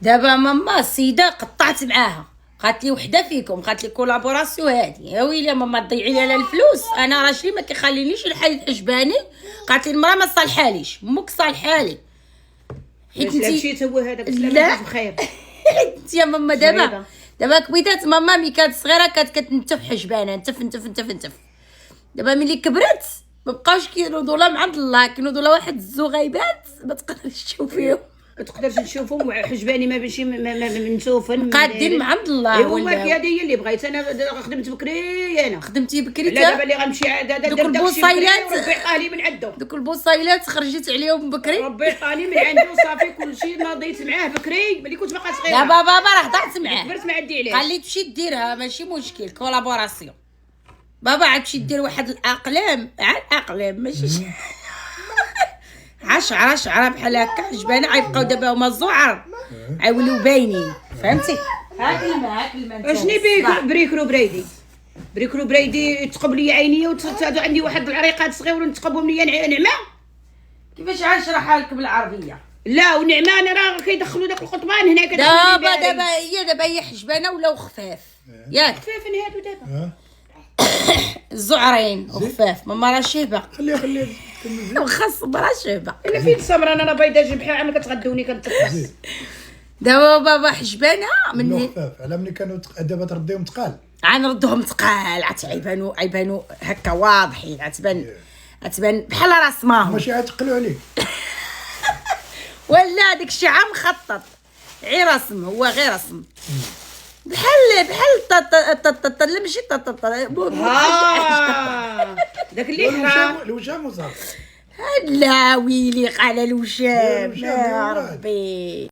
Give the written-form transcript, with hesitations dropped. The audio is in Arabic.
دابا ماما السيده قطعت معاها، قالت لي وحده فيكم، قالت لي كولابوراسيون هادي. يا ويلي ماما تضيعي لي على الفلوس، انا راشي ما كيخلينيش نحيد حجباني. قالت لي المراه ما صالحاليش، امك صالحالي حيت انت مشيت هو هذاك لا بخير. انت يا ماما دابا كبيدات ماما ملي كانت صغيره كانت كتنتف حجبانها، نتف. دابا ملي كبرت مبقاوش كينوضوا لها من عند الله، كينوضوا لها واحد الزغيبات ما تقدرش تشوفيهم، ما تقدرش نشوفهم حجباني ما بشي منسوفن قادين من عند الله. هو هذه هي اللي بغيت انا. خدمت بكري انا، خدمتي بكري لا دابا اللي غنمشي دوك البوصيلات ربي عطاني من عنده، دوك البوصيلات خرجت عليهم بكري، ربي عطاني من عنده صافي كلشي ناضيت معاه بكري ملي كنت باقا صغيره. دابا بابا راه ضعت معاه، كبرت ما عندي عليه، قال لي تمشي ديرها ماشي مشكل كولابوراسيون. بابا عاد تمشي دير واحد الاقلام، عاد اقلام ماشي عشرة بحال هكا حجبانه، غيبقاو دابا هما الزعر غيوليو باينين، فهمتي؟ هاك الماء اشني بيك بريكرو بريدي تقب لي عينيا وتزادوا عندي واحد العريقات صغيور نتقبهم لي نعمه. كيفاش غنشرحها لك بالعربيه؟ لا ونعمه انا راه كيدخلوا داك القطبان هنا دابا هي حجبانه ولاو خفاف ياك، خفاف هادو دابا الزعرين وخفاف. ماما راه شيبه، خليها واخا الصبر راه شيبه. الا فين الصبر انا بيضه جبحه عم كتغدوني كنتفس. دابا بابا حجبانه من خفاف على ملي كانوا دابا ترديهم ثقال، غنردوهم ثقال، عتعيبانو هكا واضحين، عتبان بحال راس ماهم، ماشي عتقلوا عليك ولا داك الشيء عا مخطط غير رسم، هو غير رسم بحال لا ماشي داك اللي حرام الوشام وصافي. لا ويلي قال الوشام يا ربي.